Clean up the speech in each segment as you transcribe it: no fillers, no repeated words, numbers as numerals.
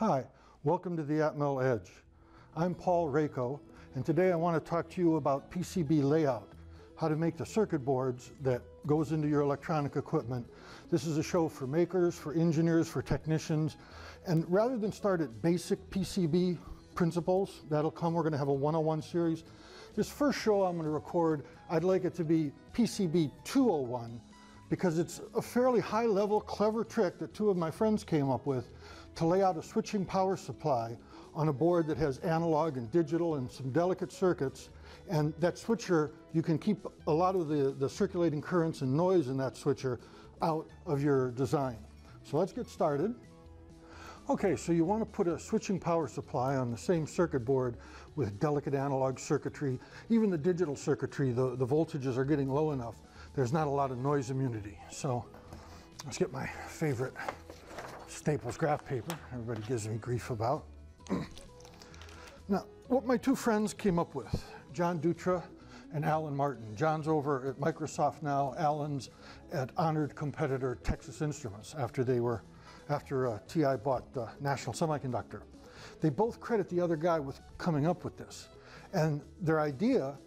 Hi, welcome to the Atmel Edge. I'm Paul Rako, and today I want to talk to you about PCB layout, how to make the circuit boards that goes into your electronic equipment. This is a show for makers, for engineers, for technicians, and rather than start at basic PCB principles, that'll come, we're going to have a 101 series. This first show I'm going to record, I'd like it to be PCB 201, because it's a fairly high-level, clever trick that two of my friends came up with to lay out a switching power supply on a board that has analog and digital and some delicate circuits. And that switcher, you can keep a lot of the circulating currents and noise in that switcher out of your design. So let's get started. Okay, so you want to put a switching power supply on the same circuit board with delicate analog circuitry. Even the digital circuitry, the voltages are getting low enough. There's not a lot of noise immunity. So let's get my favorite Staples graph paper everybody gives me grief about. Now, what my two friends came up with, John Dutra and Alan Martin. John's over at Microsoft now, Alan's at honored competitor Texas Instruments after TI bought National Semiconductor. They both credit the other guy with coming up with this. And their idea,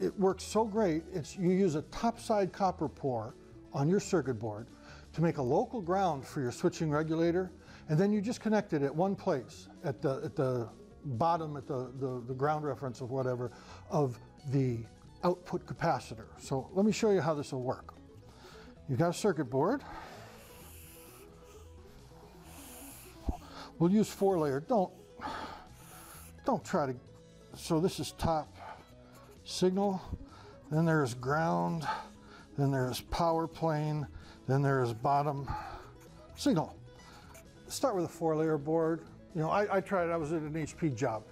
it works so great, you use a topside copper pour on your circuit board to make a local ground for your switching regulator, and then you just connect it at one place, at the bottom, at the ground reference of whatever, of the output capacitor. So let me show you how this will work. You've got a circuit board. We'll use 4-layer. Don't try to, so this is top signal, then there's ground, then there's power plane, then there's bottom signal. Start with a 4-layer board. You know, I tried it, I was at an HP job,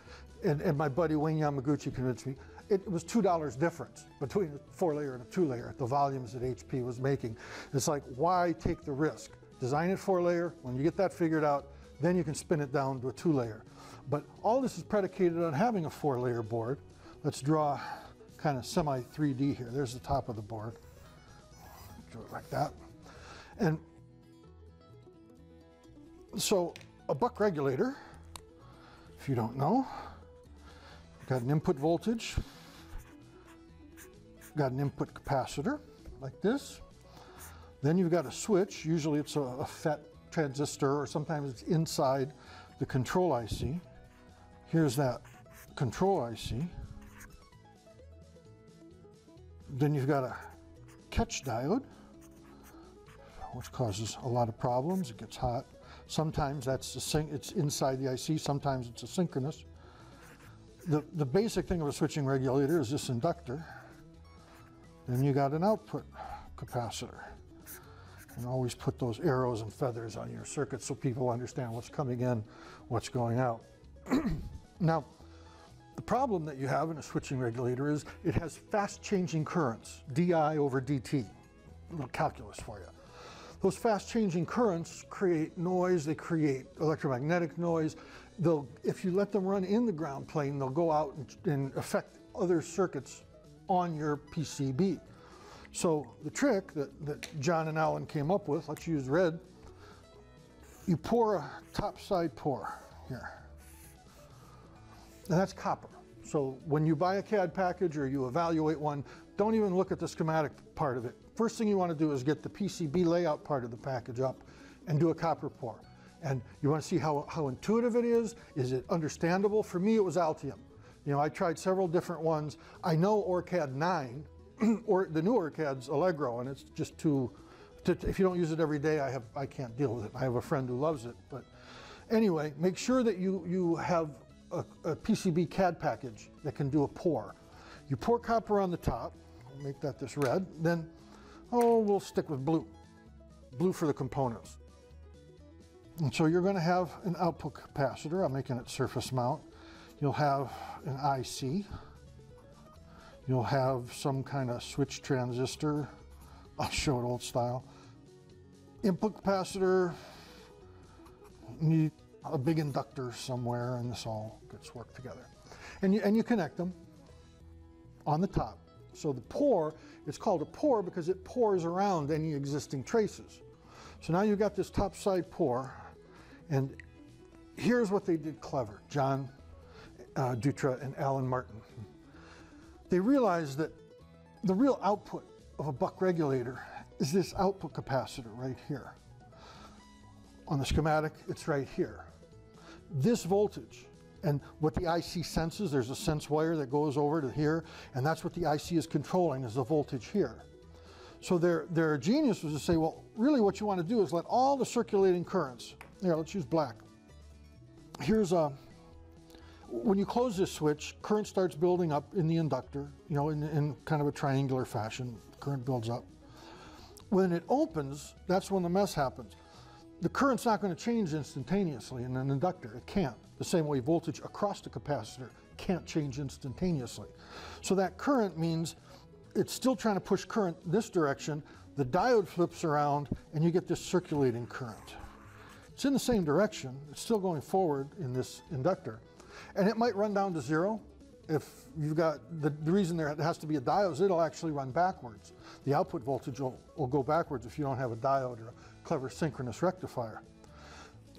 and my buddy Wayne Yamaguchi convinced me. It was $2 difference between a 4-layer and a 2-layer, the volumes that HP was making. It's like, why take the risk? Design it 4-layer, when you get that figured out, then you can spin it down to a 2-layer. But all this is predicated on having a 4-layer board. Let's draw kind of semi 3D here. There's the top of the board. Do it like that. And so a buck regulator, if you don't know, got an input voltage, got an input capacitor like this. Then you've got a switch. Usually it's a FET transistor, or sometimes it's inside the control IC. Here's that control IC. Then you've got a catch diode, which causes a lot of problems. It gets hot. Sometimes it's inside the IC, sometimes it's a synchronous. The basic thing of a switching regulator is this inductor. Then you got an output capacitor. And always put those arrows and feathers on your circuit so people understand what's coming in, what's going out. Now, the problem that you have in a switching regulator is it has fast changing currents, DI over DT, a little calculus for you. Those fast changing currents create noise, they create electromagnetic noise. If you let them run in the ground plane, they'll go out and affect other circuits on your PCB. So the trick that John and Alan came up with, let's use red, you pour a topside pour here. And that's copper. So when you buy a CAD package or you evaluate one, don't even look at the schematic part of it. First thing you want to do is get the PCB layout part of the package up and do a copper pour. And you want to see how intuitive it is. Is it understandable? For me, it was Altium. You know, I tried several different ones. I know OrCAD 9, or the new OrCAD's Allegro, and it's just if you don't use it every day, I can't deal with it. I have a friend who loves it. But anyway, make sure that you have a PCB CAD package that can do a pour. You pour copper on the top, I'll make that this red, then, we'll stick with blue. Blue for the components. And so you're going to have an output capacitor, I'm making it surface mount. You'll have an IC. You'll have some kind of switch transistor. I'll show it old style. Input capacitor, need a big inductor somewhere, and this all gets worked together. And you connect them on the top. So the pour, it's called a pour because it pours around any existing traces. So now you've got this top side pour, and here's what they did clever, John Dutra and Alan Martin. They realized that the real output of a buck regulator is this output capacitor right here. On the schematic, it's right here. This voltage, and what the IC senses, there's a sense wire that goes over to here, and that's what the IC is controlling, is the voltage here. So their genius was to say, well, really what you want to do is let all the circulating currents, here, let's use black. Here's when you close this switch, current starts building up in the inductor, you know, in kind of a triangular fashion, current builds up. When it opens, that's when the mess happens. The current's not going to change instantaneously in an inductor. It can't. The same way voltage across the capacitor can't change instantaneously. So that current means it's still trying to push current this direction. The diode flips around and you get this circulating current. It's in the same direction. It's still going forward in this inductor. And it might run down to zero. If you've got, the reason there has to be a diode is it'll actually run backwards. The output voltage will go backwards if you don't have a diode or a clever synchronous rectifier.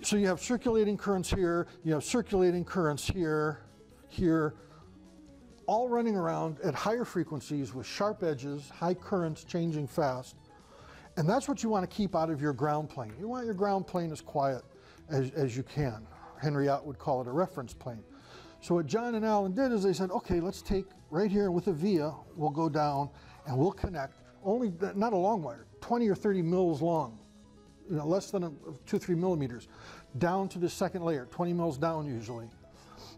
So you have circulating currents here, you have circulating currents here, here, all running around at higher frequencies with sharp edges, high currents changing fast. And that's what you want to keep out of your ground plane. You want your ground plane as quiet as you can. Henry Ott would call it a reference plane. So what John and Alan did is they said, okay, let's take right here with a via, we'll go down and we'll connect, only, not a long wire, 20 or 30 mils long, you know, less than 2-3 millimeters, down to the second layer, 20 mils down usually.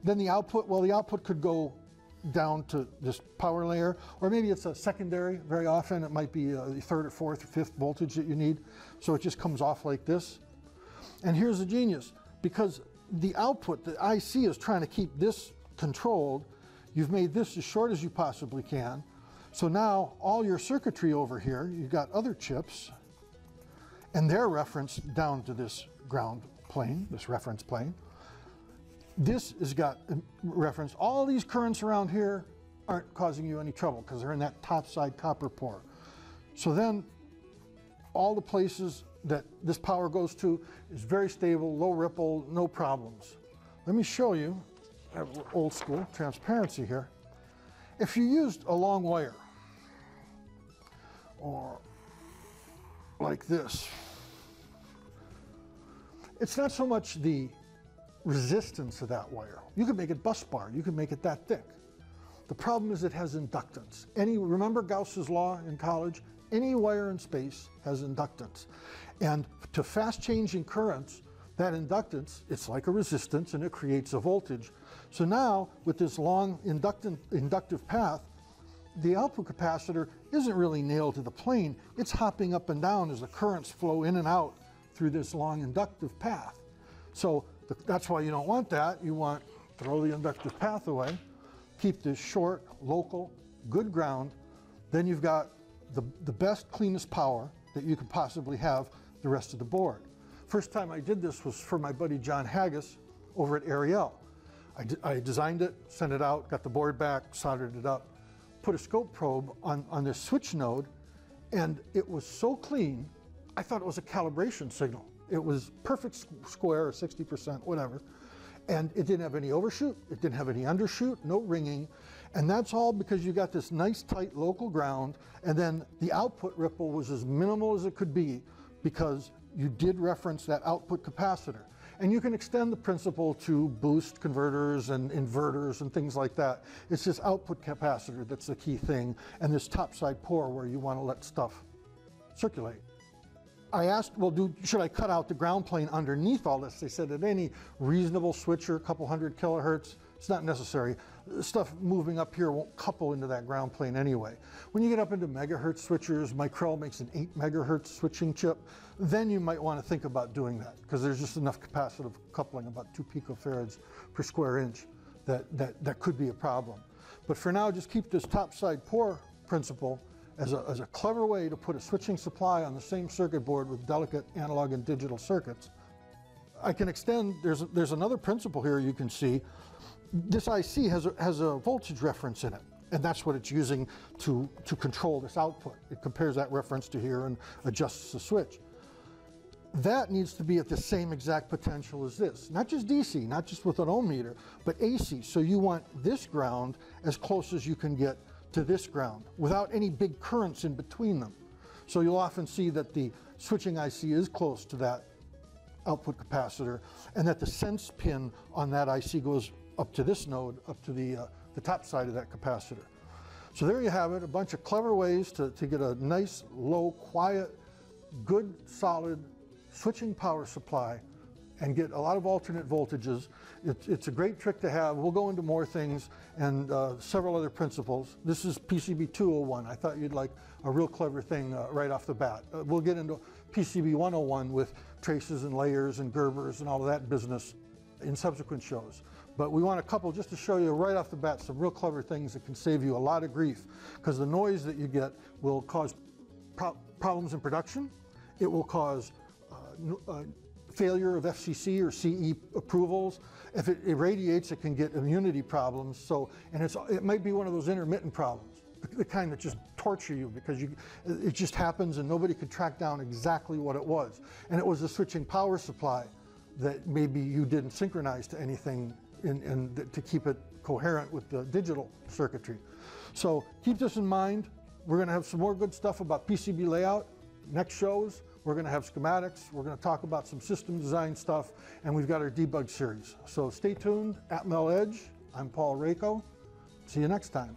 Then the output, well, the output could go down to this power layer, or maybe it's a secondary. Very often it might be the third or fourth or fifth voltage that you need. So it just comes off like this. And here's the genius, because the output, the IC is trying to keep this controlled. You've made this as short as you possibly can. So now all your circuitry over here, you've got other chips, and they're referenced down to this ground plane, this reference plane. This has got reference. All these currents around here aren't causing you any trouble because they're in that top side copper pore. So then all the places that this power goes to is very stable, low ripple, no problems. Let me show you, I have old school transparency here. If you used a long wire, or like this, it's not so much the resistance of that wire. You could make it bus bar, you could make it that thick. The problem is it has inductance. Remember Gauss's law in college? Any wire in space has inductance. And to fast changing currents, that inductance, it's like a resistance and it creates a voltage. So now with this long inductive path, the output capacitor isn't really nailed to the plane. It's hopping up and down as the currents flow in and out through this long inductive path. So that's why you don't want that. You want, throw the inductive path away, keep this short, local, good ground. Then you've got the best, cleanest power that you could possibly have the rest of the board. First time I did this was for my buddy John Haggis over at Ariel. I designed it, sent it out, got the board back, soldered it up, put a scope probe on this switch node, and it was so clean, I thought it was a calibration signal. It was perfect square, or 60%, whatever. And it didn't have any overshoot, it didn't have any undershoot, no ringing. And that's all because you got this nice tight local ground, and then the output ripple was as minimal as it could be because you did reference that output capacitor. And you can extend the principle to boost converters and inverters and things like that. It's this output capacitor that's the key thing, and this topside pore where you want to let stuff circulate. I asked, well, should I cut out the ground plane underneath all this? They said at any reasonable switcher, a couple hundred kilohertz, it's not necessary. Stuff moving up here won't couple into that ground plane anyway. When you get up into megahertz switchers, Micrel makes an 8 megahertz switching chip, then you might want to think about doing that because there's just enough capacitive coupling, about 2 picofarads per square inch, that could be a problem. But for now, just keep this topside pore principle as a clever way to put a switching supply on the same circuit board with delicate analog and digital circuits. I can extend, there's another principle here you can see. This IC has a voltage reference in it, and that's what it's using to control this output. It compares that reference to here and adjusts the switch. that needs to be at the same exact potential as this. Not just DC, not just with an ohm meter, but AC. So you want this ground as close as you can get to this ground without any big currents in between them. So you'll often see that the switching IC is close to that output capacitor, and that the sense pin on that IC goes up to this node, up to the top side of that capacitor. So there you have it, a bunch of clever ways to get a nice, low, quiet, good, solid switching power supply and get a lot of alternate voltages. It's a great trick to have. We'll go into more things and several other principles. This is PCB 201. I thought you'd like a real clever thing right off the bat. We'll get into PCB 101 with traces and layers and Gerbers and all of that business in subsequent shows. But we want a couple just to show you right off the bat some real clever things that can save you a lot of grief, because the noise that you get will cause problems in production. It will cause failure of FCC or CE approvals. If it irradiates, it can get immunity problems. So, and it might be one of those intermittent problems, the kind that just torture you because it just happens and nobody could track down exactly what it was. And it was the switching power supply that maybe you didn't synchronize to anything to keep it coherent with the digital circuitry. So keep this in mind. We're going to have some more good stuff about PCB layout. Next shows, we're going to have schematics. We're going to talk about some system design stuff, and we've got our debug series. So stay tuned. Atmel Edge. I'm Paul Rako. See you next time.